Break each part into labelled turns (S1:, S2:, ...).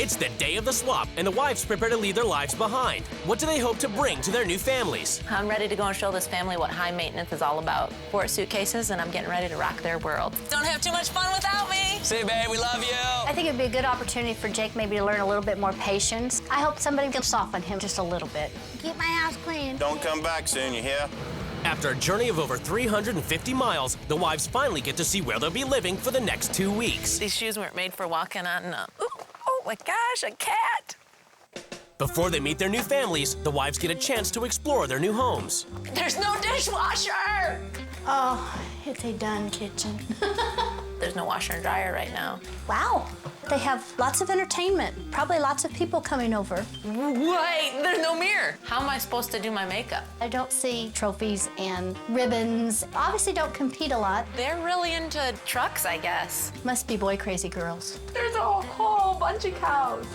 S1: It's the day of the swap, and the wives prepare to leave their lives behind. What do they hope to bring to their new families?
S2: I'm ready to go and show this family what high maintenance is all about. 4 suitcases, and I'm getting ready to rock their world. Don't have too much fun without me.
S3: See, babe, we love you.
S4: I think it'd be a good opportunity for Jake maybe to learn a little bit more patience. I hope somebody can soften him just a little bit. Keep my house clean.
S5: Don't come back soon, you hear?
S1: After a journey of over 350 miles, the wives finally get to see where they'll be living for the next 2 weeks.
S2: These shoes weren't made for walking on, oh my gosh, a cat.
S1: Before they meet their new families, the wives get a chance to explore their new homes.
S2: There's no dishwasher.
S4: Oh, it's a done kitchen.
S2: There's no washer and dryer right now.
S4: Wow. They have lots of entertainment, probably lots of people coming over.
S2: Wait, there's no mirror. How am I supposed to do my makeup?
S4: I don't see trophies and ribbons. Obviously don't compete a lot.
S2: They're really into trucks, I guess.
S4: Must be boy crazy girls.
S2: There's a whole bunch of cows.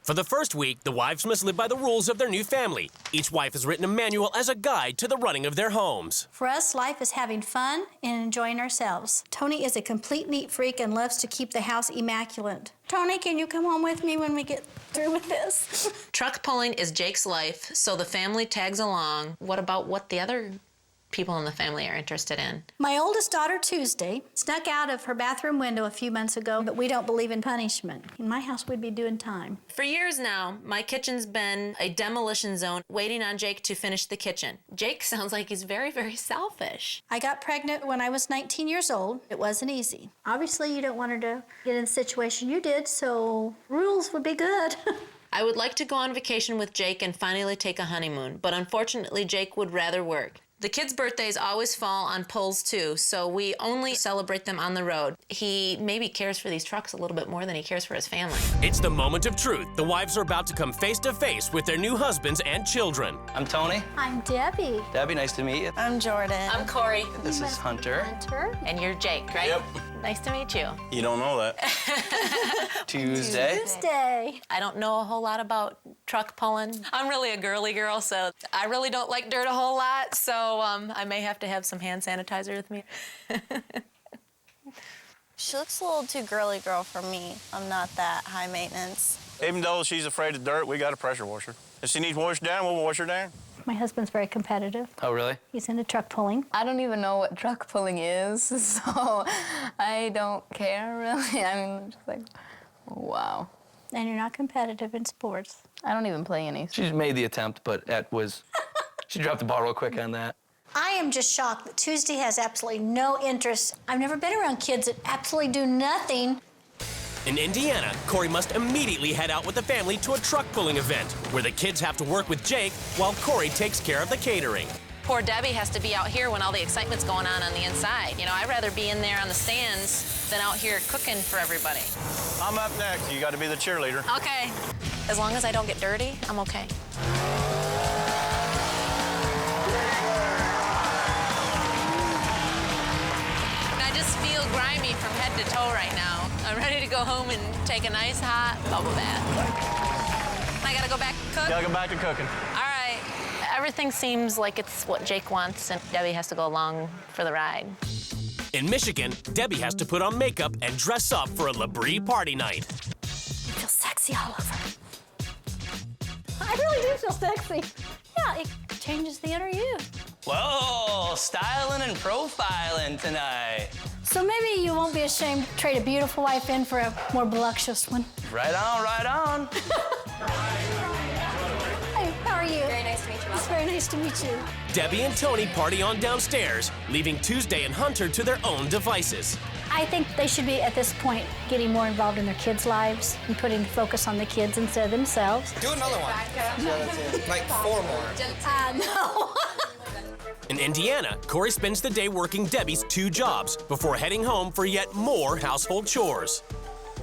S1: For the first week, the wives must live by the rules of their new family. Each wife has written a manual as a guide to the running of their homes.
S4: For us, life is having fun and enjoying ourselves. Tony is a complete neat freak and loves to keep the house immaculate. Tony, can you come home with me when we get through with this?
S2: Truck pulling is Jake's life, so the family tags along. What about what the other people in the family are interested in?
S4: My oldest daughter, Tuesday, snuck out of her bathroom window a few months ago, but we don't believe in punishment. In my house, we'd be doing time.
S2: For years now, my kitchen's been a demolition zone waiting on Jake to finish the kitchen. Jake sounds like he's very, very selfish.
S4: I got pregnant when I was 19 years old. It wasn't easy. Obviously, you don't want her to get in the situation you did, so rules would be good.
S2: I would like to go on vacation with Jake and finally take a honeymoon, but unfortunately, Jake would rather work. The kids' birthdays always fall on pulls too, so we only celebrate them on the road. He maybe cares for these trucks a little bit more than he cares for his family.
S1: It's the moment of truth. The wives are about to come face to face with their new husbands and children.
S3: I'm Tony.
S4: I'm Debbie.
S3: Debbie, nice to meet you.
S6: I'm Jordan.
S2: I'm Corey.
S3: This is Hunter.
S4: Hunter.
S2: And you're Jake, right?
S5: Yep.
S2: Nice to meet you.
S5: You don't know that.
S3: Tuesday.
S4: Tuesday.
S2: I don't know a whole lot about truck pulling. I'm really a girly girl, so I really don't like dirt a whole lot, so I may have to have some hand sanitizer with me.
S6: She looks a little too girly girl for me. I'm not that high maintenance.
S5: Even though she's afraid of dirt, we got a pressure washer. If she needs washed down, we'll wash her down.
S4: My husband's very competitive.
S3: Oh, really?
S4: He's into truck pulling.
S7: I don't even know what truck pulling is, so I don't care really. I mean, just like, wow.
S4: And you're not competitive in sports.
S7: I don't even play any.
S3: She made the attempt, but she dropped the ball real quick on that.
S4: I am just shocked that Tuesday has absolutely no interest. I've never been around kids that absolutely do nothing.
S1: In Indiana, Corey must immediately head out with the family to a truck pulling event, where the kids have to work with Jake while Corey takes care of the catering.
S2: Poor Debbie has to be out here when all the excitement's going on the inside. You know, I'd rather be in there on the stands than out here cooking for everybody.
S5: I'm up next. You got to be the cheerleader.
S2: Okay. As long as I don't get dirty, I'm okay. I just feel grimy from head to toe right now. I'm ready to go home and take a nice hot bubble bath. I gotta go back to cook?
S5: Gotta go back to cooking.
S2: All right. Everything seems like it's what Jake wants, and Debbie has to go along for the ride.
S1: In Michigan, Debbie has to put on makeup and dress up for a Labrie party night.
S4: I feel sexy all over. I really do feel sexy. Yeah, it changes the inner you.
S3: Whoa, styling and profiling tonight.
S4: So maybe you won't be ashamed to trade a beautiful wife in for a more voluptuous one.
S3: Right on, right on.
S4: Hey, how are you? Very nice to meet you. It's very nice to meet you.
S1: Debbie and Tony party on downstairs, leaving Tuesday and Hunter to their own devices.
S4: I think they should be, at this point, getting more involved in their kids' lives and putting the focus on the kids instead of themselves.
S8: Do another one. Like 4 more.
S4: No.
S1: In Indiana, Corey spends the day working Debbie's 2 jobs before heading home for yet more household chores.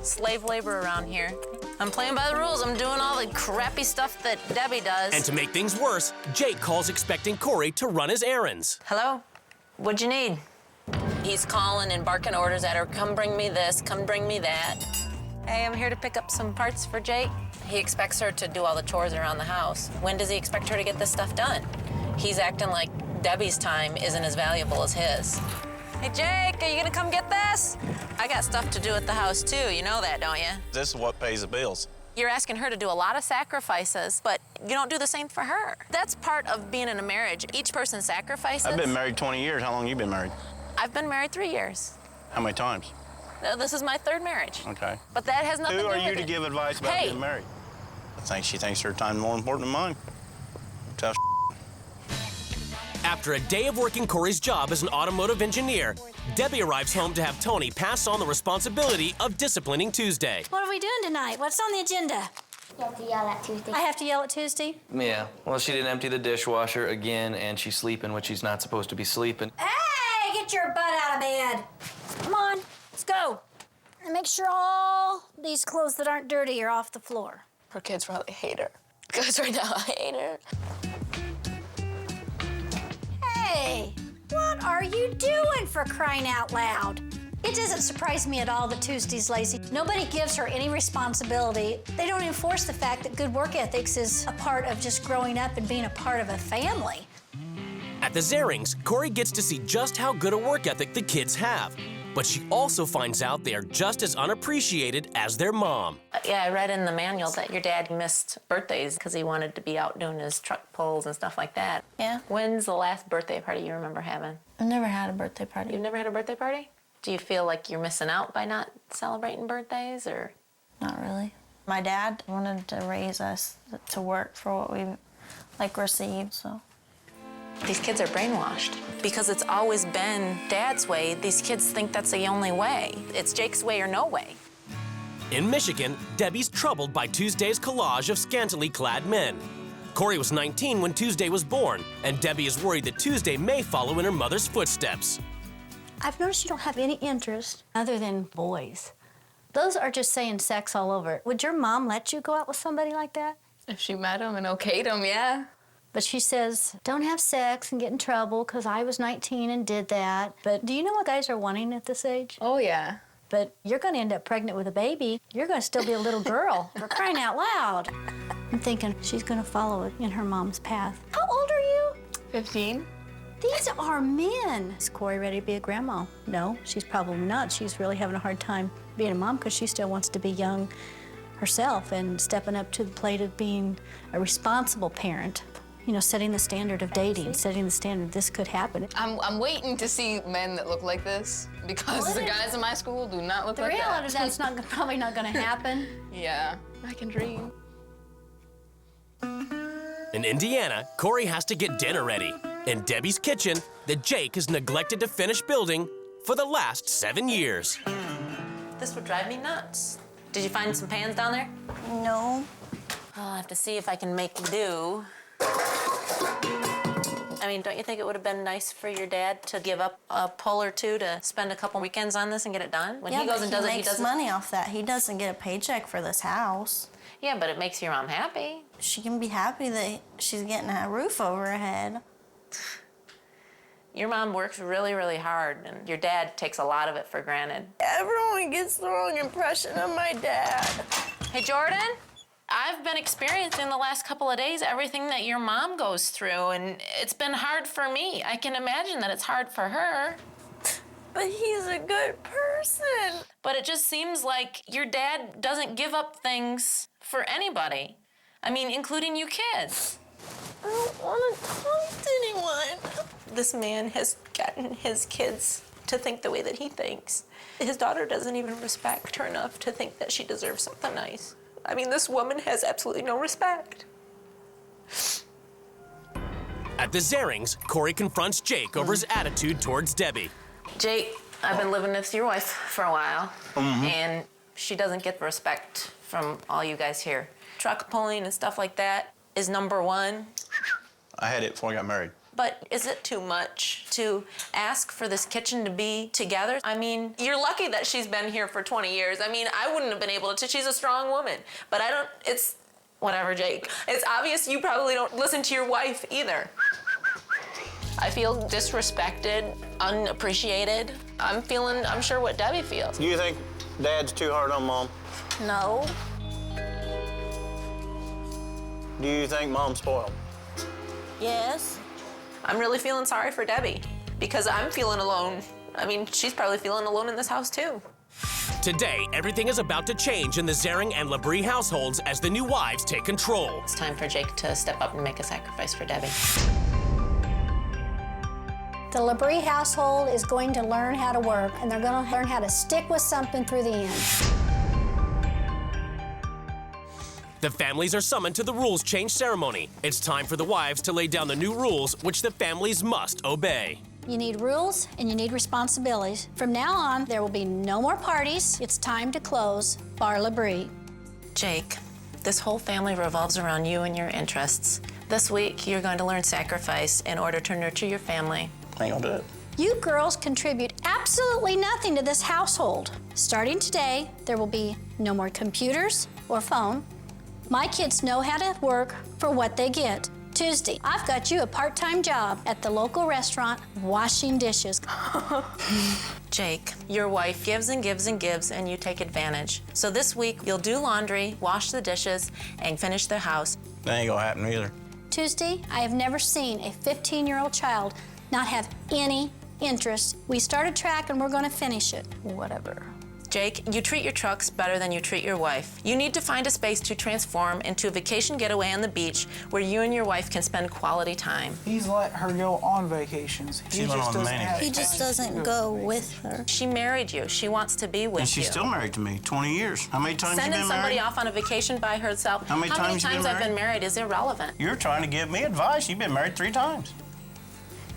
S2: Slave labor around here. I'm playing by the rules. I'm doing all the crappy stuff that Debbie does.
S1: And to make things worse, Jake calls expecting Corey to run his errands.
S2: Hello? What'd you need? He's calling and barking orders at her. Come bring me this, come bring me that. Hey, I'm here to pick up some parts for Jake. He expects her to do all the chores around the house. When does he expect her to get this stuff done? He's acting like Debbie's time isn't as valuable as his. Hey, Jake, are you gonna come get this? I got stuff to do at the house too, you know that, don't you?
S5: This is what pays the bills.
S2: You're asking her to do a lot of sacrifices, but you don't do the same for her. That's part of being in a marriage. Each person sacrifices.
S5: I've been married 20 years. How long you been married?
S2: I've been married 3 years.
S5: How many times?
S2: This is my 3rd marriage.
S5: Okay.
S2: But that has nothing to do
S5: Who
S2: with
S5: are you to
S2: it.
S5: give advice about getting married? I think she thinks her time's more important than mine. Tough.
S1: After a day of working Corey's job as an automotive engineer, Debbie arrives home to have Tony pass on the responsibility of disciplining Tuesday.
S4: What are we doing tonight? What's on the agenda?
S9: You have to yell at Tuesday.
S4: I have to yell at Tuesday?
S3: Yeah. Well, she didn't empty the dishwasher again, and she's sleeping when she's not supposed to be sleeping.
S4: Hey, get your butt out of bed. Come on, let's go. And make sure all these clothes that aren't dirty are off the floor.
S7: Her kids probably hate her. Because right now I hate her.
S4: Hey, what are you doing, for crying out loud? It doesn't surprise me at all that Tuesday's lazy. Nobody gives her any responsibility. They don't enforce the fact that good work ethics is a part of just growing up and being a part of a family.
S1: At the Zarings, Corey gets to see just how good a work ethic the kids have. But she also finds out they are just as unappreciated as their mom.
S2: Yeah, I read in the manual that your dad missed birthdays because he wanted to be out doing his truck pulls and stuff like that.
S6: Yeah.
S2: When's the last birthday party you remember having?
S6: I've never had a birthday party.
S2: You've never had a birthday party? Do you feel like you're missing out by not celebrating birthdays, or?
S6: Not really. My dad wanted to raise us to work for what we received, so.
S2: These kids are brainwashed. Because it's always been Dad's way, these kids think that's the only way. It's Jake's way or no way.
S1: In Michigan, Debbie's troubled by Tuesday's collage of scantily clad men. Corey was 19 when Tuesday was born, and Debbie is worried that Tuesday may follow in her mother's footsteps.
S4: I've noticed you don't have any interest other than boys. Those are just saying sex all over it. Would your mom let you go out with somebody like that?
S7: If she met him and okayed him, yeah.
S4: But she says, don't have sex and get in trouble because I was 19 and did that. But do you know what guys are wanting at this age?
S7: Oh, yeah.
S4: But you're going to end up pregnant with a baby. You're going to still be a little girl. For crying out loud. I'm thinking she's going to follow in her mom's path. How old are you?
S7: 15.
S4: These are men. Is Corey ready to be a grandma? No, she's probably not. She's really having a hard time being a mom because she still wants to be young herself and stepping up to the plate of being a responsible parent. You know, setting the standard of dating, setting the standard this could happen.
S7: I'm waiting to see men that look like this because the guys in my school do not look like that.
S4: The reality is that's probably not going to happen.
S7: Yeah, I can dream.
S1: In Indiana, Corey has to get dinner ready. In Debbie's kitchen, that Jake has neglected to finish building for the last 7 years.
S2: This would drive me nuts. Did you find some pans down there?
S6: No.
S2: I'll have to see if I can make do. I mean, don't you think it would have been nice for your dad to give up a pull or two to spend a couple weekends on this and get it done? When
S6: Yeah,
S2: he goes and does it,
S6: he makes money off that. He doesn't get a paycheck for this house.
S2: Yeah, but it makes your mom happy.
S6: She can be happy that she's getting a roof over her head.
S2: Your mom works really, really hard, and your dad takes a lot of it for granted.
S6: Everyone gets the wrong impression of my dad.
S2: Hey, Jordan? I've been experiencing the last couple of days everything that your mom goes through, and it's been hard for me. I can imagine that it's hard for her.
S6: But he's a good person.
S2: But it just seems like your dad doesn't give up things for anybody. I mean, including you kids.
S6: I don't want to talk to anyone.
S2: This man has gotten his kids to think the way that he thinks. His daughter doesn't even respect her enough to think that she deserves something nice. I mean, this woman has absolutely no respect.
S1: At the Zarings, Corey confronts Jake over his attitude towards Debbie.
S2: Jake, I've been living with your wife for a while, and she doesn't get the respect from all you guys here. Truck pulling and stuff like that is number one.
S5: I had it before I got married.
S2: But is it too much to ask for this kitchen to be together? I mean, you're lucky that she's been here for 20 years. I mean, I wouldn't have been able to. She's a strong woman. But I don't, it's, whatever, Jake. It's obvious you probably don't listen to your wife either. I feel disrespected, unappreciated. I'm sure what Debbie feels.
S5: Do you think Dad's too hard on Mom?
S6: No.
S5: Do you think Mom's spoiled?
S6: Yes.
S2: I'm really feeling sorry for Debbie because I'm feeling alone. I mean, she's probably feeling alone in this house too.
S1: Today, everything is about to change in the Zering and Labrie households as the new wives take control.
S2: It's time for Jake to step up and make a sacrifice for Debbie.
S4: The Labrie household is going to learn how to work, and they're going to learn how to stick with something through the end.
S1: The families are summoned to the rules change ceremony. It's time for the wives to lay down the new rules which the families must obey.
S4: You need rules and you need responsibilities. From now on, there will be no more parties. It's time to close Bar Labrie.
S2: Jake, this whole family revolves around you and your interests. This week, you're going to learn sacrifice in order to nurture your family.
S5: Ain't gonna do it.
S4: You girls contribute absolutely nothing to this household. Starting today, there will be no more computers or phone. My kids know how to work for what they get. Tuesday, I've got you a part-time job at the local restaurant washing dishes.
S2: Jake, your wife gives and gives and gives, and you take advantage. So this week, you'll do laundry, wash the dishes, and finish the house.
S5: That ain't gonna happen either.
S4: Tuesday, I have never seen a 15-year-old child not have any interest. We started track and we're gonna finish it.
S7: Whatever.
S2: Jake, you treat your trucks better than you treat your wife. You need to find a space to transform into a vacation getaway on the beach where you and your wife can spend quality time.
S8: He's let her go on vacations.
S5: She went on many
S6: He just doesn't go with her.
S2: She married you. She wants to be with
S5: And she's
S2: you.
S5: still married to me, 20 years. How many times you
S2: Sending
S5: been
S2: somebody
S5: married?
S2: off on a vacation by herself.
S5: How many times you been
S2: I've been
S5: married?
S2: married is irrelevant.
S5: You're trying to give me advice. You've been married 3 times.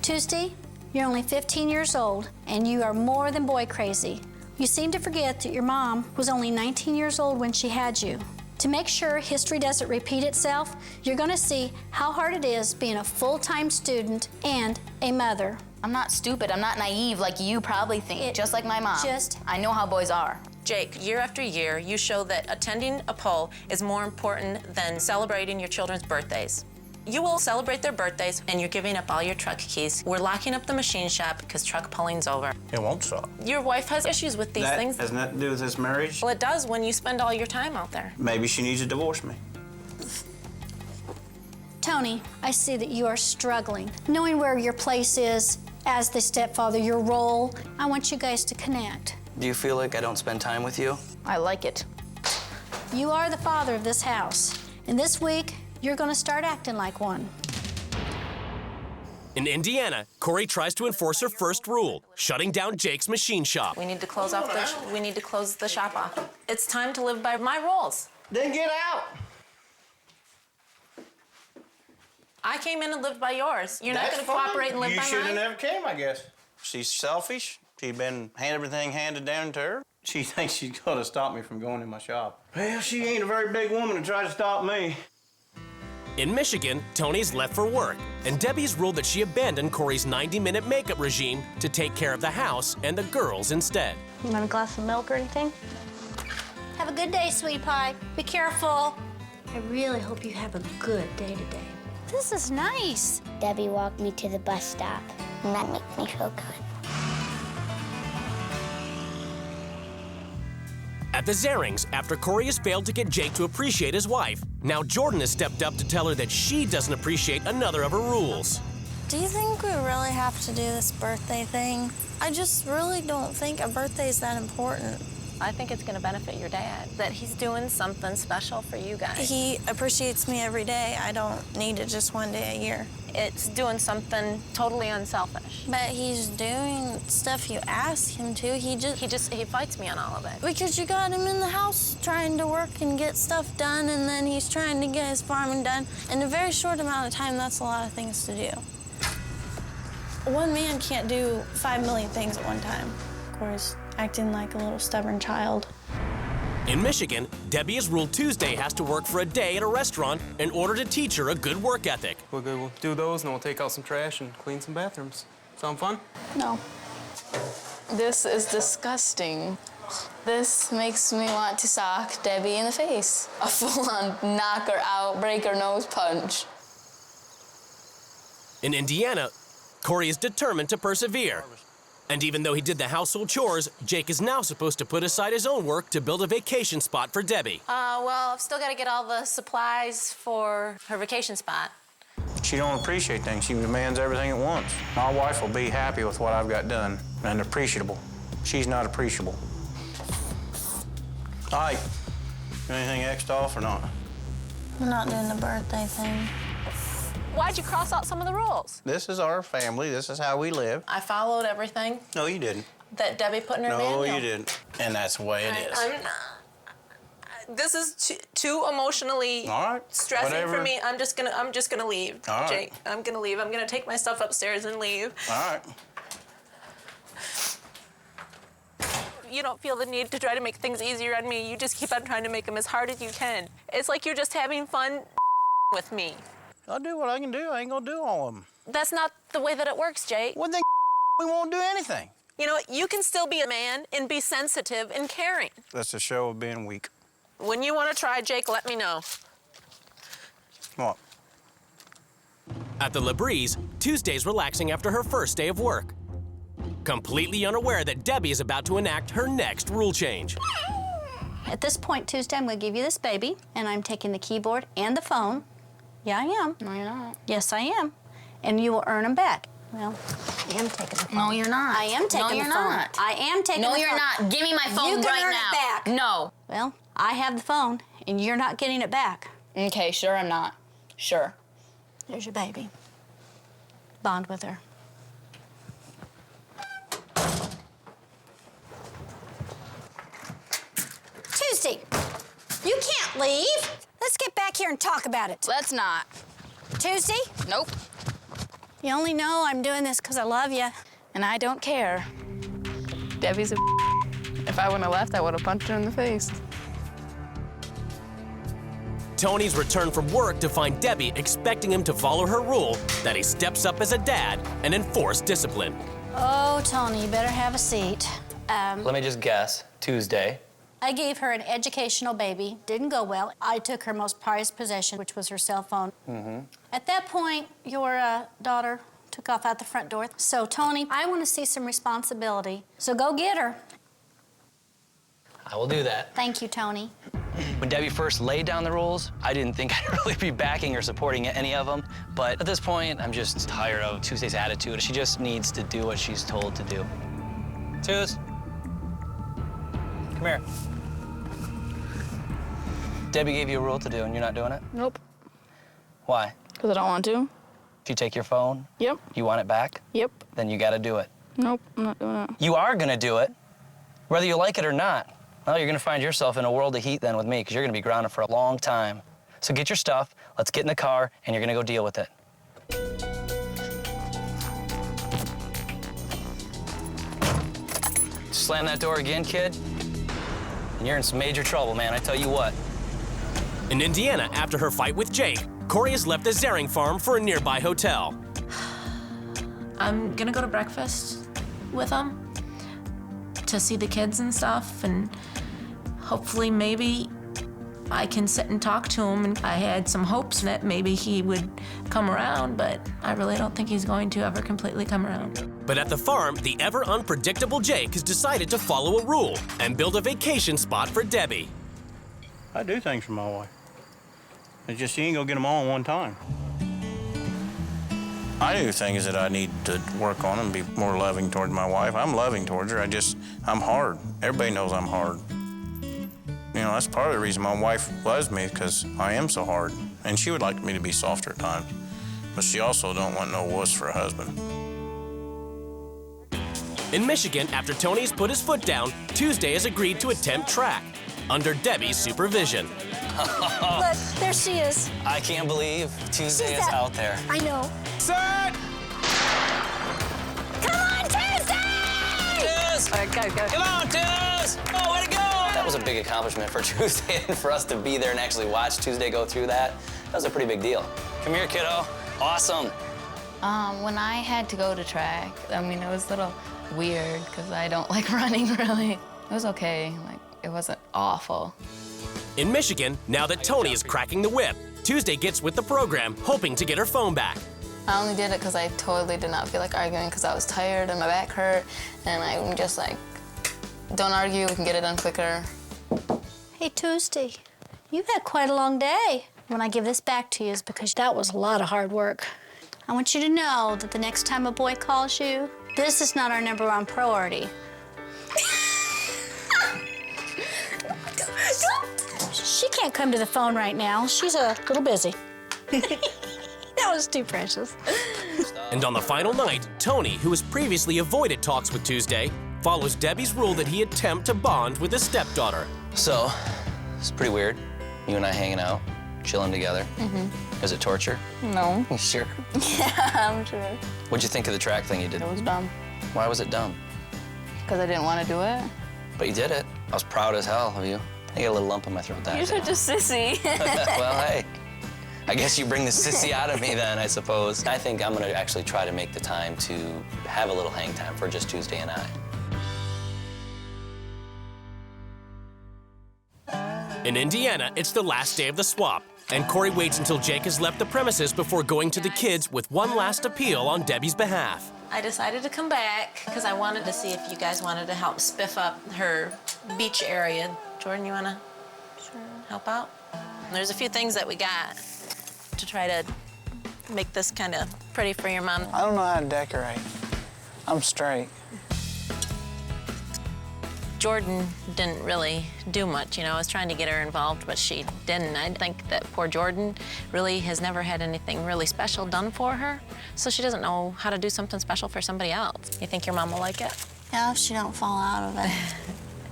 S4: Tuesday, you're only 15 years old and you are more than boy crazy. You seem to forget that your mom was only 19 years old when she had you. To make sure history doesn't repeat itself, you're gonna see how hard it is being a full-time student and a mother.
S7: I'm not stupid. I'm not naive like you probably think. Just like my mom. I know how boys are.
S2: Jake, year after year, you show that attending a poll is more important than celebrating your children's birthdays. You will celebrate their birthdays, and you're giving up all your truck keys. We're locking up the machine shop because truck pulling's over.
S5: It won't stop.
S2: Your wife has issues with these things.
S5: That has nothing to do with this marriage.
S2: Well, it does when you spend all your time out there.
S5: Maybe she needs to divorce me.
S4: Tony, I see that you are struggling. Knowing where your place is as the stepfather, your role, I want you guys to connect.
S3: Do you feel like I don't spend time with you?
S7: I like it.
S4: You are the father of this house, and this week, you're gonna start acting like one.
S1: In Indiana, Corey tries to enforce her first rule, shutting down Jake's machine shop.
S2: We need to close the shop off. It's time to live by my rules.
S5: Then get out.
S2: I came in and lived by yours. You're not going to cooperate and live by
S5: You should have
S2: mine?
S5: never came, I guess. She's selfish. She's been everything handed down to her. She thinks she's gonna stop me from going in my shop. Well, she ain't a very big woman to try to stop me.
S1: In Michigan, Tony's left for work, and Debbie's ruled that she abandoned Corey's 90-minute makeup regime to take care of the house and the girls instead.
S6: You want a glass of milk or anything?
S4: Have a good day, sweetie pie. Be careful. I really hope you have a good day today. This is nice.
S9: Debbie walked me to the bus stop, and that makes me feel good.
S1: At the Zerings, after Corey has failed to get Jake to appreciate his wife, now Jordan has stepped up to tell her that she doesn't appreciate another of her rules.
S6: Do you think we really have to do this birthday thing? I just really don't think a birthday is that important.
S2: I think it's going to benefit your dad, that he's doing something special for you guys.
S6: He appreciates me every day. I don't need it just one day a year.
S2: It's doing something totally unselfish.
S6: But he's doing stuff you ask him to. He
S2: fights me on all of it.
S6: Because you got him in the house trying to work and get stuff done, and then he's trying to get his farming done. In a very short amount of time, that's a lot of things to do. One man can't do 5 million things at one time. Of course, acting like a little stubborn child.
S1: In Michigan, Debbie has ruled Tuesday has to work for a day at a restaurant in order to teach her a good work ethic.
S10: We'll do those, and then we'll take out some trash and clean some bathrooms. Sound fun?
S7: No. This is disgusting. This makes me want to sock Debbie in the face. A full-on knock her out, break her nose punch.
S1: In Indiana, Corey is determined to persevere. And even though he did the household chores, Jake is now supposed to put aside his own work to build a vacation spot for Debbie.
S2: Well, I've still got to get all the supplies for her vacation spot.
S5: She don't appreciate things. She demands everything at once. My wife will be happy with what I've got done and appreciable. She's not appreciable. All right. Anything X'd off or not?
S6: I'm not doing the birthday thing.
S2: Why'd you cross out some of the rules?
S5: This is our family. This is how we live.
S2: I followed everything
S5: No, you didn't.
S2: that Debbie put in her manual.
S5: No, you didn't. And that's the way it is.
S2: I'm not. This is too emotionally
S5: All right.
S2: stressing
S5: Whatever.
S2: for me. I'm just gonna leave,
S5: All right.
S2: Jake. I'm gonna leave. I'm gonna take my stuff upstairs and leave.
S5: All right.
S2: You don't feel the need to try to make things easier on me. You just keep on trying to make them as hard as you can. It's like you're just having fun with me.
S5: I'll do what I can do. I ain't gonna do all of them.
S2: That's not the way that it works, Jake.
S5: Well, then we won't do anything.
S2: You know what? You can still be a man and be sensitive and caring.
S5: That's a show of being weak.
S2: When you want to try, Jake, let me know.
S5: What?
S1: At the LaBreeze, Tuesday's relaxing after her first day of work. Completely unaware that Debbie is about to enact her next rule change.
S4: At this point, Tuesday, I'm going to give you this baby, and I'm taking the keyboard and the phone. Yeah, I am.
S7: No, you're not.
S4: Yes, I am. And you will earn them back. Well, I am taking the phone.
S7: No, you're not.
S4: I am taking the phone.
S7: No, you're not.
S4: I am taking the phone.
S7: No, you're not. Give me my phone
S4: you can
S7: right
S4: earn
S7: now.
S4: it back.
S7: No.
S4: Well, I have the phone, and you're not getting it back.
S7: Okay, sure I'm not. Sure.
S4: There's your baby. Bond with her. Tuesday, you can't leave. Let's get back here and talk about it.
S7: Let's not.
S4: Tuesday,
S7: Nope.
S4: you only know I'm doing this because I love you.
S7: And I don't care. Debbie's a If I wouldn't have left, I would have punched her in the face.
S1: Tony's returned from work to find Debbie expecting him to follow her rule that he steps up as a dad and enforce discipline.
S4: Oh, Tony, you better have a seat.
S3: Let me just guess. Tuesday.
S4: I gave her an educational baby. Didn't go well. I took her most prized possession, which was her cell phone. At that point, your daughter took off out the front door. So, Tony, I want to see some responsibility. So go get her.
S3: I will do that.
S4: Thank you, Tony.
S3: When Debbie first laid down the rules, I didn't think I'd really be backing or supporting any of them. But at this point, I'm just tired of Tuesday's attitude. She just needs to do what she's told to do. Tues, come here. Debbie gave you a rule to do, and you're not doing it?
S7: Nope.
S3: Why?
S7: Because I don't want to.
S3: If you take your phone,
S7: Yep.
S3: you want it back,
S7: Yep.
S3: then you gotta do it.
S7: Nope, I'm not doing it.
S3: You are gonna do it, whether you like it or not. Well, you're gonna find yourself in a world of heat then with me, because you're gonna be grounded for a long time. So get your stuff, let's get in the car, and you're gonna go deal with it. Slam that door again, kid, and you're in some major trouble, man, I tell you what.
S1: In Indiana, after her fight with Jake, Corey has left the Zaring farm for a nearby hotel.
S2: I'm gonna go to breakfast with them to see the kids and stuff, and hopefully maybe I can sit and talk to him. And I had some hopes that maybe he would come around, but I really don't think he's going to ever completely come around.
S1: But at the farm, the ever unpredictable Jake has decided to follow a rule and build a vacation spot for Debbie.
S5: I do things for my wife. It's just you ain't gonna get them all in one time. I do things that I need to work on and be more loving towards my wife. I'm loving towards her. I'm hard. Everybody knows I'm hard. You know, that's part of the reason my wife loves me, because I am so hard. And she would like me to be softer at times. But she also don't want no wuss for a husband.
S1: In Michigan, after Tony's put his foot down, Tuesday has agreed to attempt track under Debbie's supervision.
S4: Look, there she is.
S3: I can't believe Tuesday is out there.
S4: I know.
S1: Set!
S4: Come on, Tuesday!
S3: Tues!
S2: All right, go.
S3: Come on, Tues! Oh, way to go! That was a big accomplishment for Tuesday, and for us to be there and actually watch Tuesday go through that was a pretty big deal. Come here, kiddo. Awesome.
S7: When I had to go to track, I mean, it was a little weird because I don't like running, really. It was okay. Like, it wasn't awful.
S1: In Michigan, now that Tony is cracking the whip, Tuesday gets with the program, hoping to get her phone back.
S7: I only did it because I totally did not feel like arguing because I was tired and my back hurt, and I'm just like, don't argue, we can get it done quicker.
S4: Hey, Tuesday, you've had quite a long day. When I give this back to you is because that was a lot of hard work. I want you to know that the next time a boy calls you, this is not our #1 priority. can't come to the phone right now. She's a little busy. That was too precious.
S1: And on the final night, Tony, who has previously avoided talks with Tuesday, follows Debbie's rule that he attempt to bond with his stepdaughter.
S3: So, it's pretty weird. You and I hanging out, chilling together.
S7: Mm-hmm.
S3: Is it torture?
S7: No.
S3: You sure?
S7: Yeah, I'm sure.
S3: What'd you think of the track thing you did?
S7: It was dumb.
S3: Why was it dumb?
S7: Because I didn't want to do it.
S3: But you did it. I was proud as hell of you. I got a little lump in my throat that
S7: You're
S3: day.
S7: such a sissy.
S3: Well, hey. I guess you bring the sissy out of me then, I suppose. I think I'm gonna actually try to make the time to have a little hang time for just Tuesday and I.
S1: In Indiana, it's the last day of the swap, and Corey waits until Jake has left the premises before going to the kids with one last appeal on Debbie's behalf.
S2: I decided to come back because I wanted to see if you guys wanted to help spiff up her beach area. Jordan, you wanna help out? There's a few things that we got to try to make this kind of pretty for your mom.
S8: I don't know how to decorate. I'm straight.
S2: Jordan didn't really do much, you know. I was trying to get her involved, but she didn't. I think that poor Jordan really has never had anything really special done for her, so she doesn't know how to do something special for somebody else. You think your mom will like it?
S6: Yeah, if she don't fall out of it.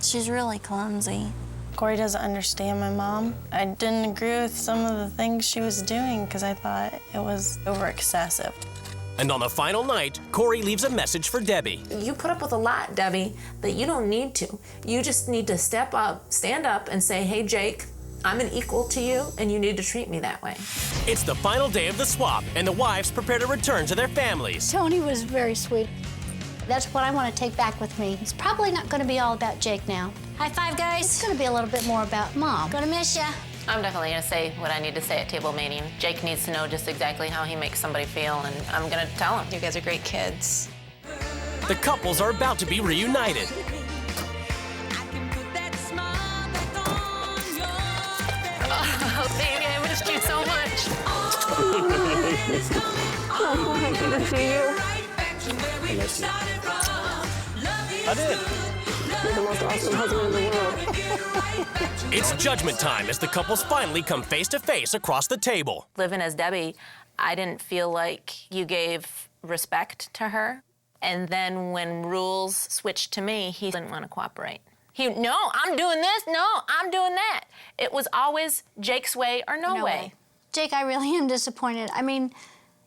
S6: She's really clumsy. Corey doesn't understand my mom. I didn't agree with some of the things she was doing because I thought it was over excessive.
S1: And on the final night, Corey leaves a message for Debbie.
S2: You put up with a lot, Debbie, that you don't need to. You just need to step up, stand up, and say, hey, Jake, I'm an equal to you, and you need to treat me that way.
S1: It's the final day of the swap, and the wives prepare to return to their families.
S4: Tony was very sweet. That's what I want to take back with me. It's probably not going to be all about Jake now. High five, guys. It's going to be a little bit more about Mom. Gonna miss ya.
S2: I'm definitely gonna say what I need to say at table meeting. Jake needs to know just exactly how he makes somebody feel, and I'm gonna tell him. You guys are great kids.
S1: The couples are about to be reunited.
S2: Oh, baby, I missed you so much. Oh, I good to see you.
S5: I miss you. I did.
S2: You're the most awesome husband in the world.
S1: It's judgment time as the couples finally come face to face across the table.
S2: Living as Debbie, I didn't feel like you gave respect to her. And then when rules switched to me, he didn't want to cooperate. No, I'm doing this. No, I'm doing that. It was always Jake's way or no way.
S4: Jake, I really am disappointed. I mean,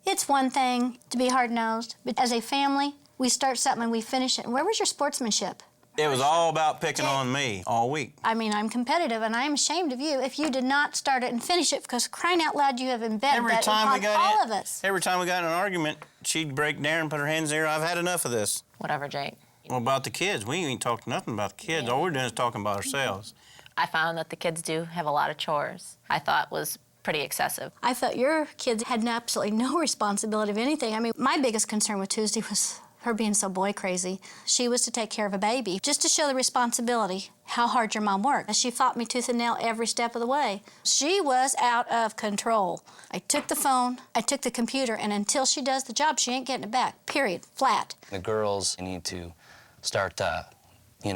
S4: it's one thing to be hard-nosed, but as a family, we start something and we finish it. And where was your sportsmanship?
S5: It was all about picking on me all week.
S4: I mean, I'm competitive, and I am ashamed of you if you did not start it and finish it, because crying out loud, you have embedded that upon all of us.
S5: Every time we got in an argument, she'd break down and put her hands in the air. I've had enough of this.
S2: Whatever, Jake.
S5: Well, about the kids, we ain't talked nothing about the kids. All we're doing is talking about ourselves.
S2: I found that the kids do have a lot of chores. I thought was pretty excessive.
S4: I thought your kids had absolutely no responsibility of anything. I mean, my biggest concern with Tuesday was her being so boy crazy. She was to take care of a baby, just to show the responsibility, how hard your mom worked. She fought me tooth and nail every step of the way. She was out of control. I took the phone, I took the computer, and until she does the job, she ain't getting it back, period, flat.
S3: The girls need to start,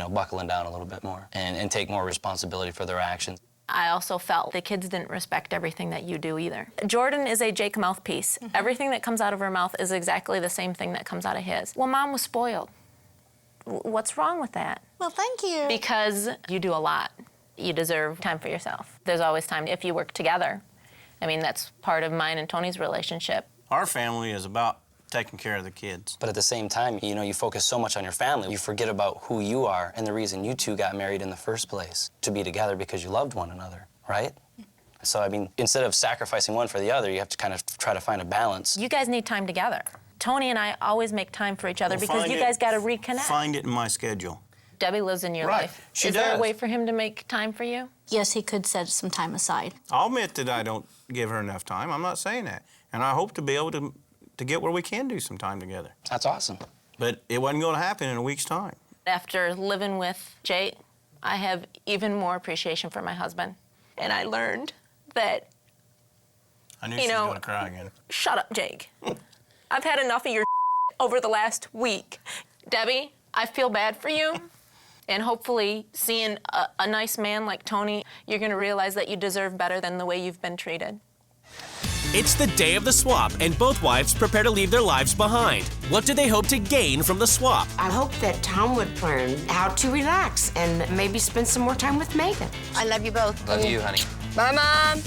S3: buckling down a little bit more and take more responsibility for their actions.
S2: I also felt the kids didn't respect everything that you do either. Jordan is a Jake mouthpiece. Everything that comes out of her mouth is exactly the same thing that comes out of his. Well, Mom was spoiled. What's wrong with that?
S4: Well, thank you.
S2: Because you do a lot. You deserve time for yourself. There's always time if you work together. I mean, that's part of mine and Tony's relationship.
S5: Our family is about taking care of the kids.
S3: But at the same time, you focus so much on your family, you forget about who you are and the reason you two got married in the first place, to be together because you loved one another, right? So, I mean, instead of sacrificing one for the other, you have to kind of try to find a balance.
S2: You guys need time together. Tony and I always make time for each other because you guys got to reconnect.
S5: Find it in my schedule.
S2: Debbie lives in your life.
S5: She
S2: Is
S5: does.
S2: there a way for him to make time for you?
S4: Yes, he could set some time aside.
S5: I'll admit that I don't give her enough time. I'm not saying that. And I hope to be able to get where we can do some time together.
S3: That's awesome.
S5: But it wasn't going to happen in a week's time.
S2: After living with Jake, I have even more appreciation for my husband. And I learned that,
S5: I knew she was going to cry again.
S2: Shut up, Jake. I've had enough of your over the last week. Debbie, I feel bad for you. And hopefully, seeing a nice man like Tony, you're going to realize that you deserve better than the way you've been treated.
S1: It's the day of the swap, and both wives prepare to leave their lives behind. What do they hope to gain from the swap?
S11: I hope that Tom would learn how to relax and maybe spend some more time with Megan.
S12: I love you both.
S3: Love you, honey.
S12: Bye, Mom.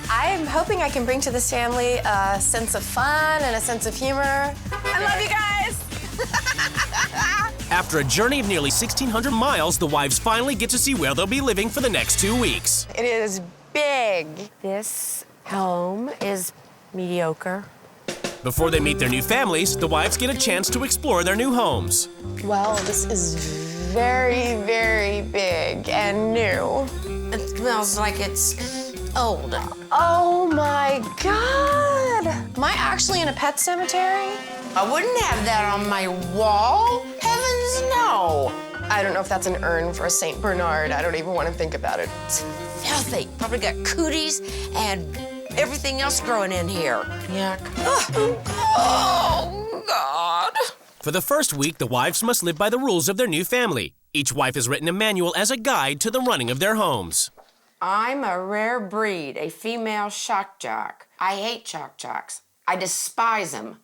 S12: I'm hoping I can bring to this family a sense of fun and a sense of humor. I love you guys.
S1: After a journey of nearly 1,600 miles, the wives finally get to see where they'll be living for the next 2 weeks.
S12: It is big.
S11: This home is mediocre.
S1: Before they meet their new families, the wives get a chance to explore their new homes.
S12: Well, this is very, very big and new.
S11: It smells like it's old.
S12: Oh my God! Am I actually in a pet cemetery?
S11: I wouldn't have that on my wall. Heavens, no.
S12: I don't know if that's an urn for a St. Bernard. I don't even want to think about it.
S11: It's filthy. Probably got cooties and everything else growing in here. Yuck. Oh, God.
S1: For the first week, the wives must live by the rules of their new family. Each wife has written a manual as a guide to the running of their homes.
S11: I'm a rare breed, a female shock jock. I hate shock jocks. I despise them.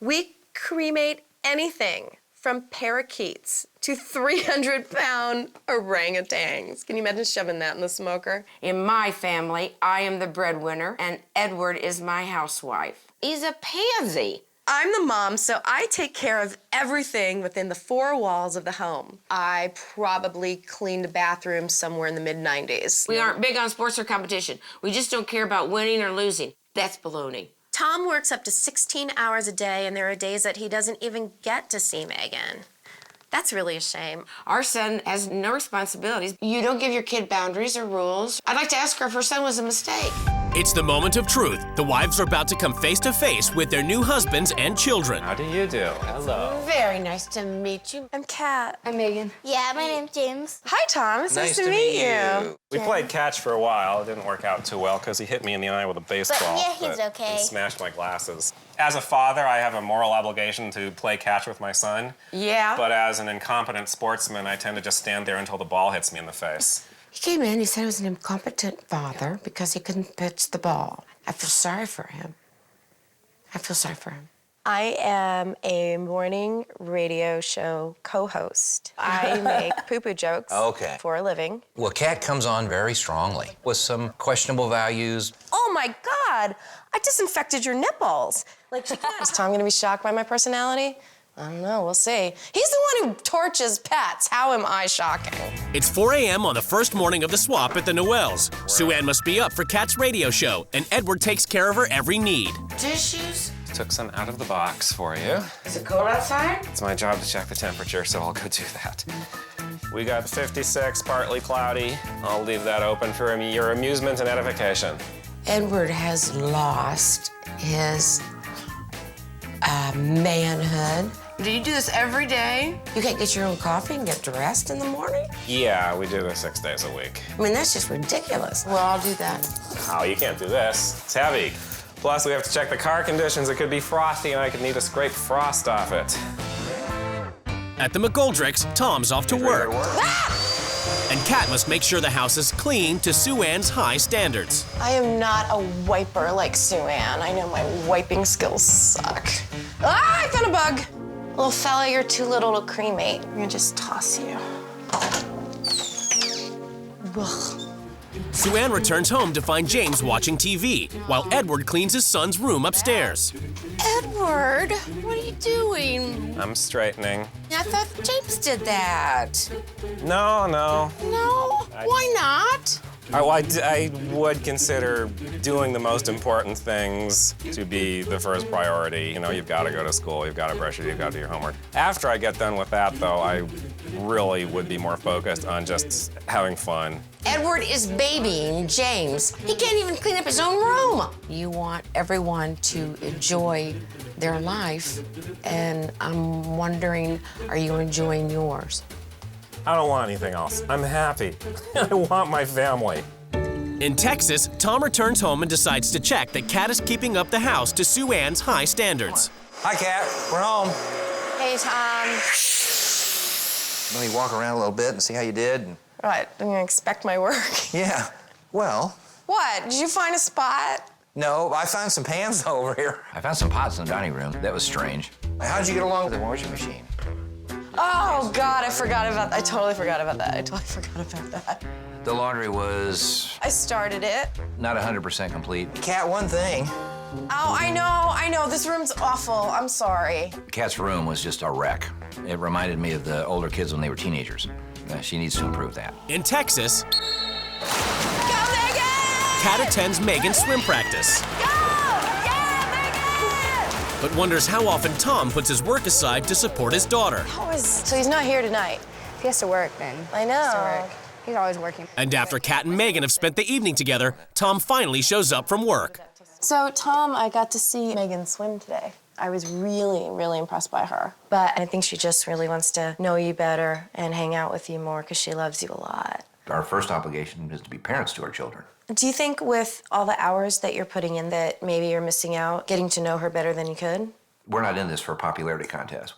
S12: We cremate anything from parakeets to 300-pound orangutans. Can you imagine shoving that in the smoker?
S11: In my family, I am the breadwinner, and Edward is my housewife. He's a pansy.
S12: I'm the mom, so I take care of everything within the 4 walls of the home. I probably cleaned a bathroom somewhere in the mid-90s.
S11: We aren't big on sports or competition. We just don't care about winning or losing. That's baloney.
S12: Tom works up to 16 hours a day, and there are days that he doesn't even get to see Megan. That's really a shame.
S11: Our son has no responsibilities. You don't give your kid boundaries or rules. I'd like to ask her if her son was a mistake.
S1: It's the moment of truth. The wives are about to come face to face with their new husbands and children.
S10: How do you do? Hello.
S11: Very nice to meet you.
S12: I'm Kat.
S11: I'm Megan.
S9: Yeah, my name's James.
S12: Hi, Tom. It's nice to meet you.
S10: We played catch for a while. It didn't work out too well because he hit me in the eye with a baseball.
S9: yeah, he's okay.
S10: And smashed my glasses. As a father, I have a moral obligation to play catch with my son.
S11: Yeah.
S10: But as an incompetent sportsman, I tend to just stand there until the ball hits me in the face.
S11: He came in, he said he was an incompetent father because he couldn't pitch the ball. I feel sorry for him. I feel sorry for him.
S12: I am a morning radio show co-host. I make poo-poo jokes for a living.
S13: Well, Kat comes on very strongly with some questionable values.
S12: Oh my God, I disinfected your nipples. Like, is Tom gonna be shocked by my personality? I don't know, we'll see. He's the one who torches pets. How am I shocking?
S1: It's 4 a.m. on the first morning of the swap at the Noels. Sue Ann must be up for Kat's radio show, and Edward takes care of her every need.
S11: Tissues?
S10: Took some out of the box for you.
S11: Is it cold outside?
S10: It's my job to check the temperature, so I'll go do that. We got 56, partly cloudy. I'll leave that open for your amusement and edification.
S11: Edward has lost his manhood. Do you do this every day? You can't get your own coffee and get dressed in the morning?
S10: Yeah, we do this 6 days a week.
S11: I mean, that's just ridiculous. Well, I'll do that.
S10: Oh, you can't do this. It's heavy. Plus, we have to check the car conditions. It could be frosty, and I could need to scrape frost off it.
S1: At the McGoldricks, Tom's off to work. And Kat must make sure the house is clean to Sue Ann's high standards.
S12: I am not a wiper like Sue Ann. I know my wiping skills suck. Ah, I found a bug. Little fella, you're too little to cremate. I'm gonna just toss you. Ugh.
S1: Sue Ann returns home to find James watching TV, while Edward cleans his son's room upstairs.
S11: Edward, what are you doing?
S10: I'm straightening.
S11: I thought James did that.
S10: No.
S11: No? Why not?
S10: I would consider doing the most important things to be the first priority. You know, you've got to go to school, you've got to brush your teeth, you've got to do your homework. After I get done with that, though, I really would be more focused on just having fun.
S11: Edward is babying James. He can't even clean up his own room. You want everyone to enjoy their life, and I'm wondering, are you enjoying yours?
S10: I don't want anything else. I'm happy. I want my family.
S1: In Texas, Tom returns home and decides to check that Kat is keeping up the house to Sue Ann's high standards.
S13: Hi, Kat. We're home.
S12: Hey, Tom.
S13: Let me walk around a little bit and see how you did. And...
S12: Right, I'm gonna inspect my work.
S13: Yeah, well.
S12: What, did you find a spot?
S13: No, I found some pans over here. I found some pots in the dining room. That was strange. How'd you get along with the washing machine?
S12: Oh, God, I forgot about that. I totally forgot about that.
S13: The laundry was...
S12: I started it.
S13: Not 100% complete. Cat, one thing.
S12: Oh, I know. This room's awful. I'm sorry.
S13: Kat's room was just a wreck. It reminded me of the older kids when they were teenagers. She needs to improve that.
S1: In Texas,
S12: Go, Megan!
S1: Kat attends Megan's swim practice.
S12: Go! Yeah, Megan!
S1: But wonders how often Tom puts his work aside to support his daughter.
S12: So he's not here tonight?
S14: He has to work, then.
S12: I know.
S14: He has to work. He's always working.
S1: And after Kat and Megan have spent the evening together, Tom finally shows up from work.
S12: So, Tom, I got to see Megan swim today. I was really, really impressed by her. But I think she just really wants to know you better and hang out with you more because she loves you a lot.
S13: Our first obligation is to be parents to our children.
S12: Do you think with all the hours that you're putting in that maybe you're missing out getting to know her better than you could?
S13: We're not in this for a popularity contest.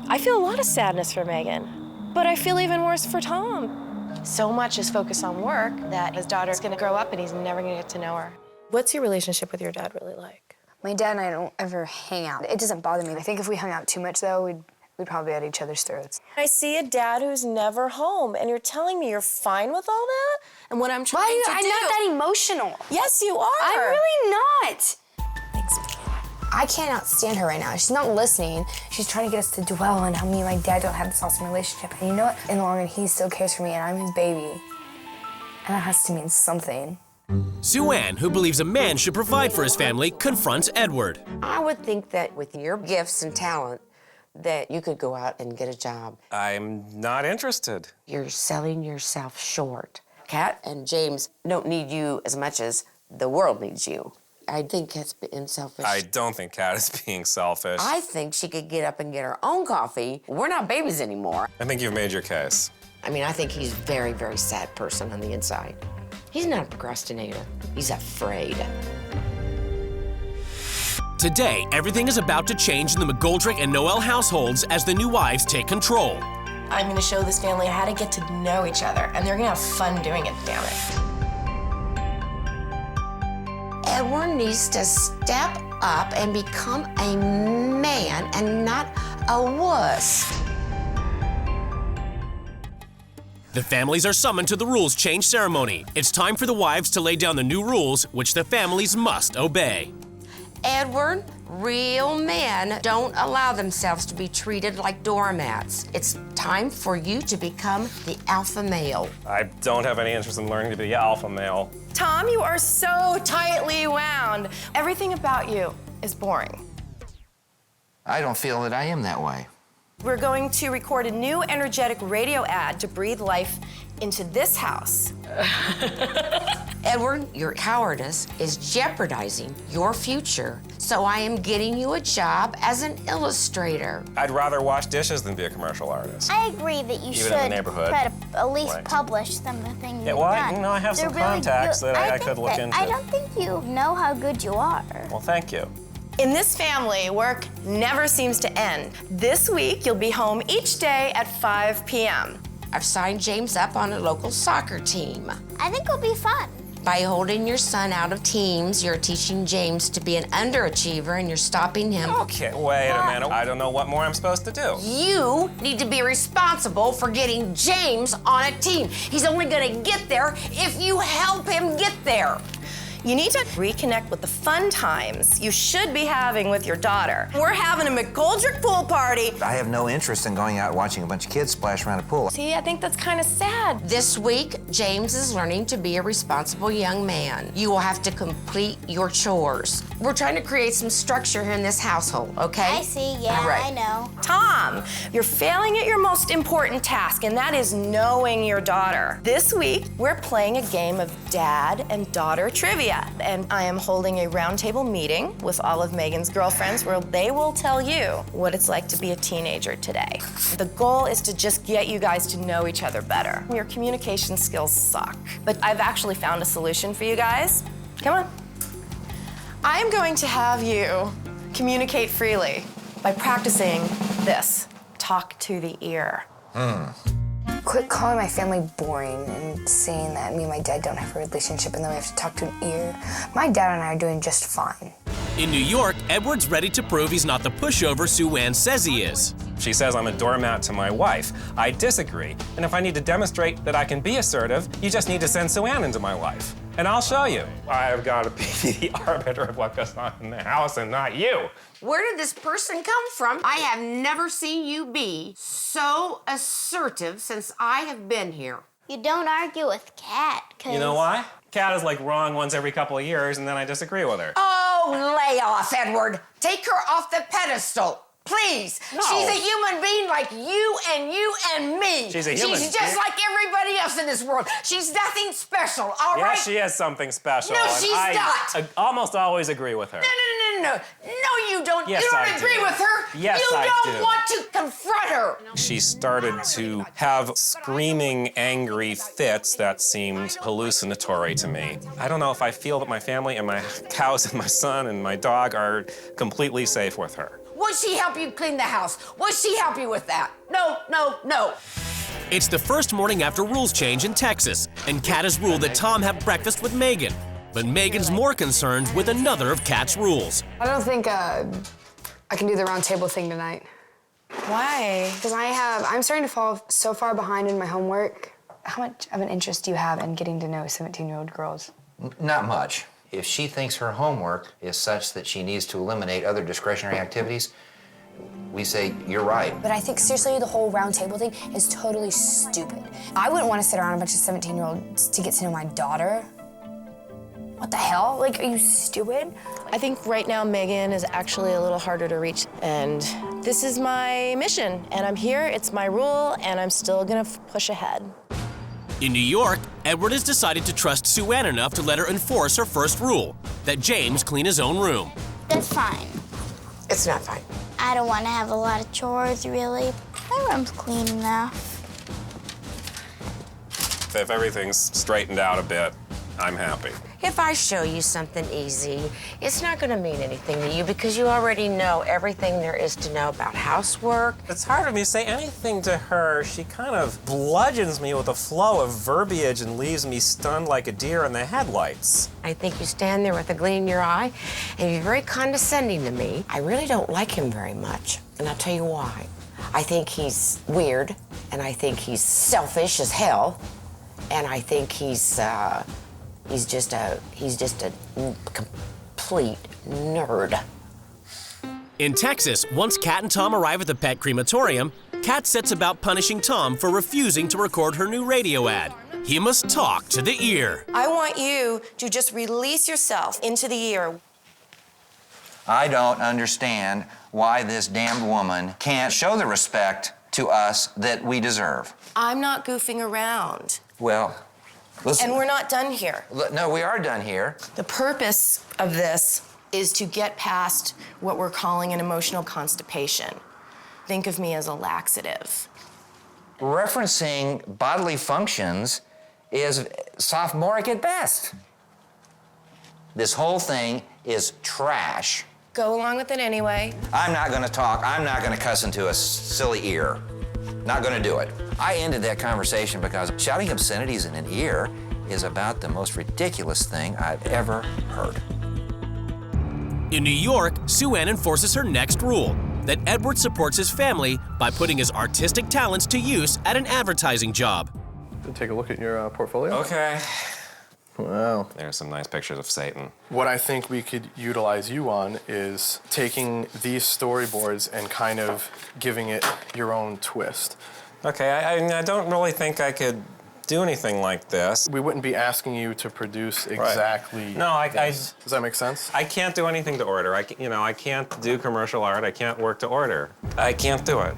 S12: I feel a lot of sadness for Megan, but I feel even worse for Tom. So much is focused on work that his daughter's gonna grow up and he's never gonna get to know her. What's your relationship with your dad really like?
S14: My dad and I don't ever hang out. It doesn't bother me. I think if we hung out too much, though, we'd probably be at each other's throats.
S12: I see a dad who's never home, and you're telling me you're fine with all that? And what I'm trying to do...
S14: I'm not that emotional.
S12: Yes, you are.
S14: I'm really not.
S12: Thanks, Megan.
S14: I cannot stand her right now. She's not listening. She's trying to get us to dwell on how me and my dad don't have this awesome relationship. And you know what? In the long run, he still cares for me, and I'm his baby. And that has to mean something.
S1: Sue Ann, who believes a man should provide for his family, confronts Edward.
S11: I would think that with your gifts and talent, that you could go out and get a job.
S10: I'm not interested.
S11: You're selling yourself short. Kat and James don't need you as much as the world needs you. I think Kat's been selfish.
S10: I don't think Kat is being selfish.
S11: I think she could get up and get her own coffee. We're not babies anymore.
S10: I think you've made your case.
S11: I mean, I think he's a very, very sad person on the inside. He's not a procrastinator. He's afraid.
S1: Today, everything is about to change in the McGoldrick and Noel households as the new wives take control.
S12: I'm gonna show this family how to get to know each other, and they're gonna have fun doing it, damn it.
S11: Edward needs to step up and become a man and not a wuss.
S1: The families are summoned to the rules change ceremony. It's time for the wives to lay down the new rules, which the families must obey.
S11: Edward, real men don't allow themselves to be treated like doormats. It's time for you to become the alpha male.
S10: I don't have any interest in learning to be the alpha male.
S12: Tom, you are so tightly wound. Everything about you is boring.
S13: I don't feel that I am that way.
S12: We're going to record a new energetic radio ad to breathe life into this house.
S11: Edward, your cowardice is jeopardizing your future, so I am getting you a job as an illustrator.
S10: I'd rather wash dishes than be a commercial artist.
S9: I agree that you
S10: Even
S9: should
S10: in the neighborhood.
S9: try to at least
S10: Right.
S9: publish some of the things
S10: Yeah,
S9: you've
S10: well,
S9: done.
S10: I have
S9: They're
S10: some
S9: really
S10: contacts
S9: good.
S10: that I
S9: think
S10: could look into.
S9: I don't think you know how good you are.
S10: Well, thank you.
S12: In this family, work never seems to end. This week, you'll be home each day at 5 p.m.
S11: I've signed James up on a local soccer team.
S9: I think it'll be fun.
S11: By holding your son out of teams, you're teaching James to be an underachiever and you're stopping him.
S10: Okay, wait a minute. I don't know what more I'm supposed to do.
S11: You need to be responsible for getting James on a team. He's only gonna get there if you help him get there.
S12: You need to reconnect with the fun times you should be having with your daughter. We're having a McGoldrick pool party.
S13: I have no interest in going out and watching a bunch of kids splash around a pool.
S12: See, I think that's kind of sad.
S11: This week, James is learning to be a responsible young man. You will have to complete your chores. We're trying to create some structure here in this household, okay?
S9: I see, yeah,
S11: All right.
S9: I know.
S12: Tom, you're failing at your most important task, and that is knowing your daughter. This week, we're playing a game of dad and daughter trivia. And I am holding a roundtable meeting with all of Megan's girlfriends where they will tell you what it's like to be a teenager today. The goal is to just get you guys to know each other better. Your communication skills suck, but I've actually found a solution for you guys. Come on. I'm going to have you communicate freely by practicing this. Talk to the ear.
S14: Quit calling my family boring and saying that me and my dad don't have a relationship and then we have to talk to an ear. My dad and I are doing just fine.
S1: In New York, Edward's ready to prove he's not the pushover Sue Ann says he is.
S10: She says I'm a doormat to my wife. I disagree. And if I need to demonstrate that I can be assertive, you just need to send Sue Ann into my life. And I'll show you. I've got to be the arbiter of what goes on in the house and not you.
S11: Where did this person come from? I have never seen you be so assertive since I have been here.
S9: You don't argue with Kat, 'cause...
S10: You know why? Kat is like wrong once every couple of years, and then I disagree with her.
S11: Oh, lay off, Edward. Take her off the pedestal. Please.
S10: No.
S11: She's a human being like you and me.
S10: She's a human
S11: She's just
S10: being?
S11: like everybody else in this world. She's nothing special, all right?
S10: Yes, she has something special.
S11: No,
S10: and
S11: she's
S10: I
S11: not.
S10: almost always agree with her.
S11: No, you don't.
S10: Yes,
S11: you don't
S10: I
S11: agree
S10: do.
S11: with her.
S10: Yes,
S11: you
S10: I
S11: don't
S10: do.
S11: want to confront her.
S10: She started to have screaming, angry fits that seemed hallucinatory to me. I don't know if I feel that my family and my cows and my son and my dog are completely safe with her.
S11: Would she help you clean the house? Would she help you with that? No.
S1: It's the first morning after rules change in Texas, and Kat has ruled that Tom have breakfast with Megan. But Megan's more concerned with another of Kat's rules.
S15: I don't think I can do the round table thing tonight.
S14: Why?
S15: Because I'm starting to fall so far behind in my homework. How much of an interest do you have in getting to know 17-year-old girls?
S13: Not much. If she thinks her homework is such that she needs to eliminate other discretionary activities, we say, you're right.
S14: But I think seriously the whole round table thing is totally stupid. I wouldn't want to sit around a bunch of 17-year-olds to get to know my daughter. What the hell? Like, are you stupid?
S12: I think right now Megan is actually a little harder to reach, and this is my mission, and I'm here, it's my rule, and I'm still gonna push ahead.
S1: In New York, Edward has decided to trust Sue Ann enough to let her enforce her first rule, that James clean his own room.
S9: That's fine.
S11: It's not fine.
S9: I don't want to have a lot of chores, really. My room's clean enough.
S10: If everything's straightened out a bit, I'm happy.
S11: If I show you something easy, it's not going to mean anything to you because you already know everything there is to know about housework.
S10: It's hard for me to say anything to her. She kind of bludgeons me with a flow of verbiage and leaves me stunned like a deer in the headlights.
S11: I think you stand there with a gleam in your eye and you're very condescending to me. I really don't like him very much, and I'll tell you why. I think he's weird, and I think he's selfish as hell, and I think he's just a complete nerd.
S1: In Texas, once Kat and Tom arrive at the pet crematorium, Kat sets about punishing Tom for refusing to record her new radio ad. He must talk to the ear.
S12: I want you to just release yourself into the ear.
S13: I don't understand why this damned woman can't show the respect to us that we deserve.
S12: I'm not goofing around.
S13: Well, listen.
S12: And we're not done here.
S13: No, we are done here.
S12: The purpose of this is to get past what we're calling an emotional constipation. Think of me as a laxative.
S13: Referencing bodily functions is sophomoric at best. This whole thing is trash.
S12: Go along with it anyway.
S13: I'm not gonna talk. I'm not gonna cuss into a silly ear. Not gonna do it. I ended that conversation because shouting obscenities in an ear is about the most ridiculous thing I've ever heard.
S1: In New York, Sue Ann enforces her next rule, that Edward supports his family by putting his artistic talents to use at an advertising job.
S16: Take a look at your portfolio.
S10: Okay.
S16: Wow.
S10: There's some nice pictures of Satan.
S16: What I think we could utilize you on is taking these storyboards and kind of giving it your own twist.
S10: Okay, I don't really think I could do anything like this.
S16: We wouldn't be asking you to produce exactly
S10: Right. No,
S16: this. Does that make sense?
S10: I can't do anything to order. I can't do commercial art. I can't work to order. I can't do it.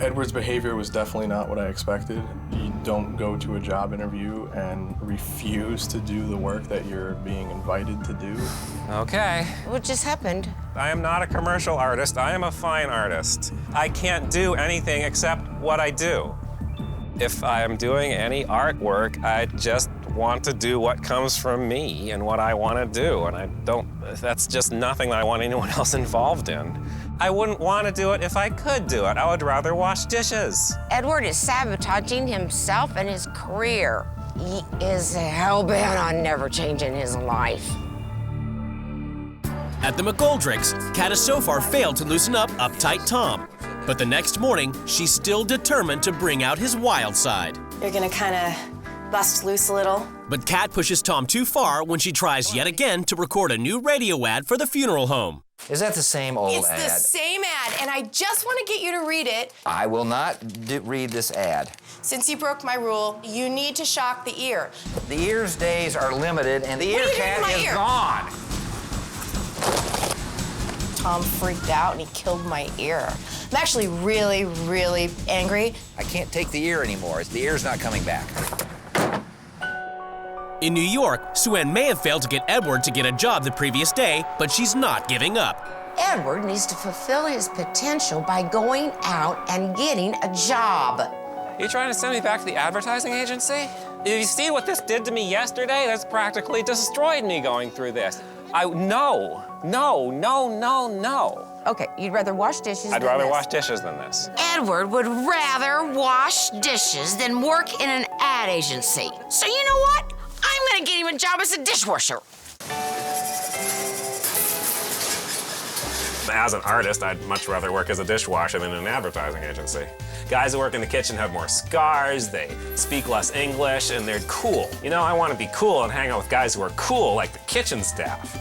S16: Edward's behavior was definitely not what I expected. You don't go to a job interview and refuse to do the work that you're being invited to do.
S10: Okay.
S11: What just happened?
S10: I am not a commercial artist. I am a fine artist. I can't do anything except what I do. If I am doing any artwork, I just want to do what comes from me and what I want to do. And that's just nothing that I want anyone else involved in. I wouldn't want to do it if I could do it. I would rather wash dishes.
S11: Edward is sabotaging himself and his career. He is hell-bent on never changing his life.
S1: At the McGoldricks, Kat has so far failed to loosen up uptight Tom. But the next morning, she's still determined to bring out his wild side.
S12: You're gonna kind of bust loose a little.
S1: But Kat pushes Tom too far when she tries yet again to record a new radio ad for the funeral home.
S13: Is that the same old ad?
S12: It's the same ad, and I just want to get you to read it.
S13: I will not read this ad.
S12: Since you broke my rule, you need to shock the ear.
S13: The ear's days are limited, and the ear cat is gone.
S12: Tom freaked out and he killed my ear. I'm actually really, really angry.
S13: I can't take the ear anymore. The ear's not coming back.
S1: In New York, Sue-Ann may have failed to get Edward to get a job the previous day, but she's not giving up.
S11: Edward needs to fulfill his potential by going out and getting a job.
S10: Are you trying to send me back to the advertising agency? You see what this did to me yesterday? That's practically destroyed me going through this. No.
S11: Okay, you'd rather wash dishes
S10: I'd rather wash dishes than this.
S11: Edward would rather wash dishes than work in an ad agency. So you know what? I'm gonna get him a job as a dishwasher.
S10: As an artist, I'd much rather work as a dishwasher than in an advertising agency. Guys who work in the kitchen have more scars, they speak less English, and they're cool. You know, I want to be cool and hang out with guys who are cool, like the kitchen staff.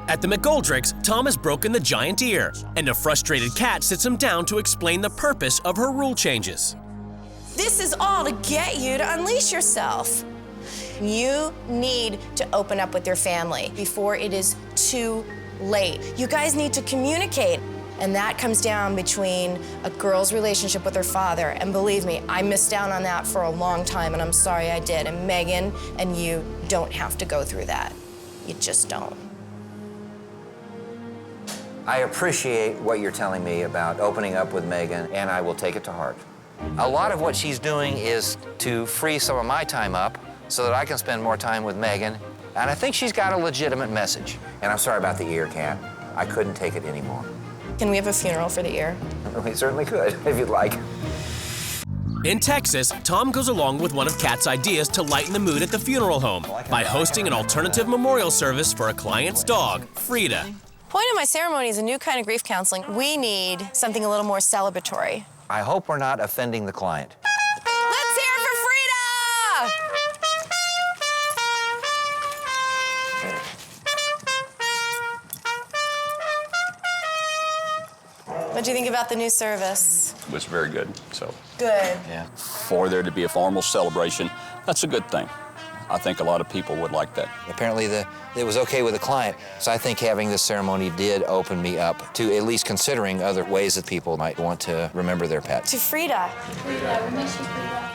S1: At the McGoldricks, Tom has broken the giant ear, and a frustrated Kat sits him down to explain the purpose of her rule changes.
S12: This is all to get you to unleash yourself. You need to open up with your family before it is too late. You guys need to communicate. And that comes down between a girl's relationship with her father. And believe me, I missed out on that for a long time, and I'm sorry I did. And Megan and you don't have to go through that. You just don't.
S13: I appreciate what you're telling me about opening up with Megan, and I will take it to heart. A lot of what she's doing is to free some of my time up so that I can spend more time with Megan. And I think she's got a legitimate message. And I'm sorry about the ear, Kat. I couldn't take it anymore.
S12: Can we have a funeral for the ear?
S13: We certainly could, if you'd like.
S1: In Texas, Tom goes along with one of Kat's ideas to lighten the mood at the funeral home by hosting an alternative memorial service for a client's dog, Frida.
S12: Point of my ceremony is a new kind of grief counseling. We need something a little more celebratory.
S13: I hope we're not offending the client.
S12: Let's hear it for Frida! What do you think about the new service?
S17: It was very good, so.
S12: Good.
S17: Yeah. For there to be a formal celebration, that's a good thing. I think a lot of people would like that.
S13: Apparently it was okay with the client, so I think having this ceremony did open me up to at least considering other ways that people might want to remember their pet.
S12: To Frida.
S9: Frida, we miss you, Frida.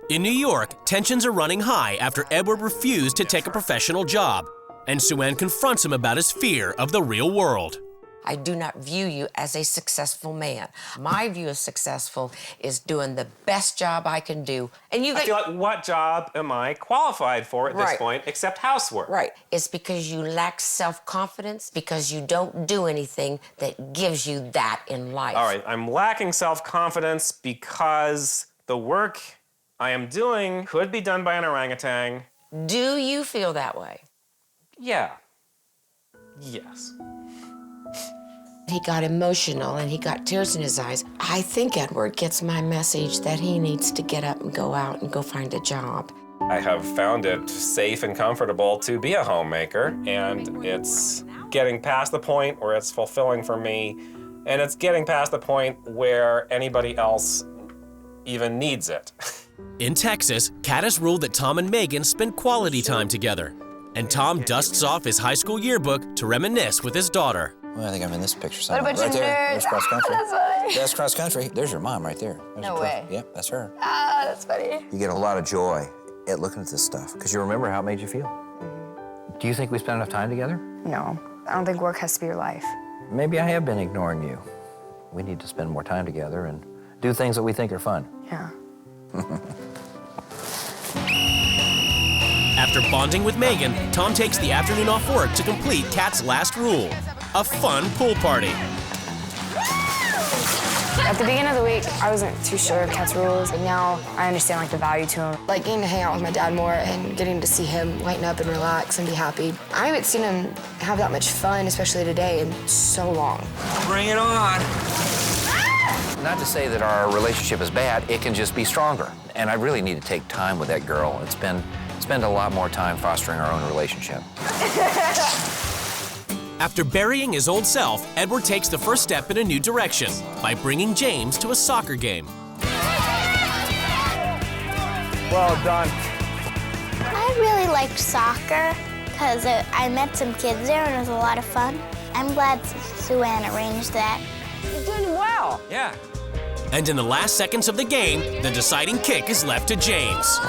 S1: In New York, tensions are running high after Edward refused to take a professional job, and Sue-Ann confronts him about his fear of the real world.
S11: I do not view you as a successful man. My view of successful is doing the best job I can do. And you
S10: I feel like, what job am I qualified for at this point except housework?
S11: Right. It's because you lack self-confidence, because you don't do anything that gives you that in life.
S10: All right, I'm lacking self-confidence because the work I am doing could be done by an orangutan.
S11: Do you feel that way?
S10: Yeah. Yes.
S11: He got emotional and he got tears in his eyes. I think Edward gets my message that he needs to get up and go out and go find a job.
S10: I have found it safe and comfortable to be a homemaker, and it's getting past the point where it's fulfilling for me, and it's getting past the point where anybody else even needs it.
S1: In Texas, Kat has ruled that Tom and Megan spend quality time together, and Tom dusts off his high school yearbook to reminisce with his daughter.
S13: Well, I think I'm in this picture somewhere.
S6: What about
S13: right
S6: your
S13: there.
S6: nerds?
S13: There's cross country.
S6: That's funny.
S13: That's cross country. There's your mom right there. There's
S6: No
S13: a
S6: way.
S13: Yep, that's her.
S6: Ah, that's funny.
S13: You get a lot of joy at looking at this stuff because you remember how it made you feel. Do you think we spent enough time together?
S15: No, I don't think work has to be your life.
S13: Maybe I have been ignoring you. We need to spend more time together and do things that we think are fun.
S15: Yeah.
S1: After bonding with Megan, Tom takes the afternoon off work to complete Kat's last rule. a fun pool party.
S15: At the beginning of the week, I wasn't too sure of Cat's rules, but now I understand like the value to him.
S14: Like getting to hang out with my dad more and getting to see him lighten up and relax and be happy. I haven't seen him have that much fun, especially today, in so long.
S13: Bring it on. Not to say that our relationship is bad, it can just be stronger. And I really need to take time with that girl. Spend a lot more time fostering our own relationship.
S1: After burying his old self, Edward takes the first step in a new direction by bringing James to a soccer game.
S8: Well done.
S9: I really liked soccer because I met some kids there and it was a lot of fun. I'm glad Sue Ann arranged that.
S18: You're doing well.
S13: Yeah.
S1: And in the last seconds of the game, the deciding kick is left to James.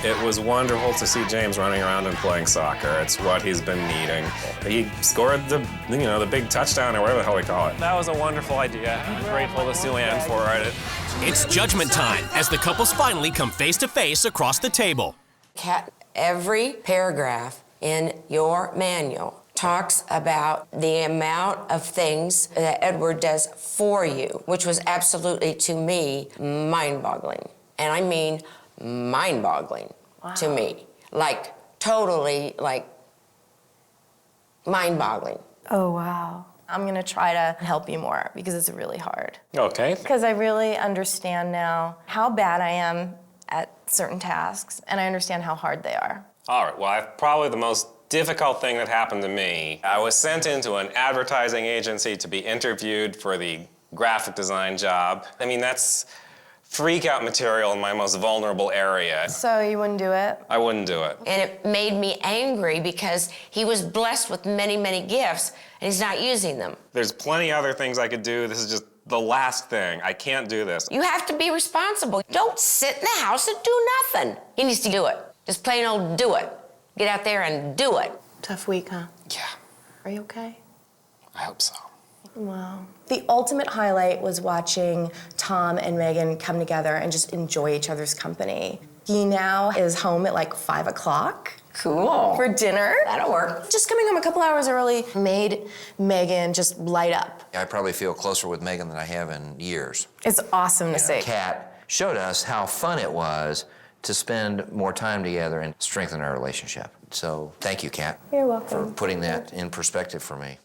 S10: It was wonderful to see James running around and playing soccer. It's what he's been needing. He scored the big touchdown or whatever the hell we call it. That was a wonderful idea. I'm grateful to Sue Ann for it.
S1: It's judgment time as the couples finally come face to face across the table.
S11: Kat, every paragraph in your manual talks about the amount of things that Edward does for you, which was absolutely, to me, mind-boggling. And I mean mind-boggling to me. Like, totally, like, mind-boggling.
S12: Oh, wow. I'm gonna try to help you more because it's really hard.
S10: Okay.
S12: Because I really understand now how bad I am at certain tasks, and I understand how hard they are.
S10: All right, well, probably the most difficult thing that happened to me, I was sent into an advertising agency to be interviewed for the graphic design job. I mean, that's freak-out material in my most vulnerable area.
S12: So you wouldn't do it?
S10: I wouldn't do it.
S11: And it made me angry because he was blessed with many, many gifts, and he's not using them.
S10: There's plenty other things I could do. This is just the last thing. I can't do this.
S11: You have to be responsible. Don't sit in the house and do nothing. He needs to do it. Just plain old do it. Get out there and do it.
S12: Tough week, huh?
S10: Yeah.
S12: Are you okay?
S10: I hope so.
S12: Wow. The ultimate highlight was watching Tom and Megan come together and just enjoy each other's company. He now is home at like 5 o'clock.
S11: Cool.
S12: For dinner.
S11: That'll work.
S12: Just coming home a couple hours early made Megan just light up.
S13: I probably feel closer with Megan than I have in years.
S12: It's awesome to see.
S13: Kat showed us how fun it was to spend more time together and strengthen our relationship. So thank you, Kat.
S12: You're welcome.
S13: For putting that in perspective for me.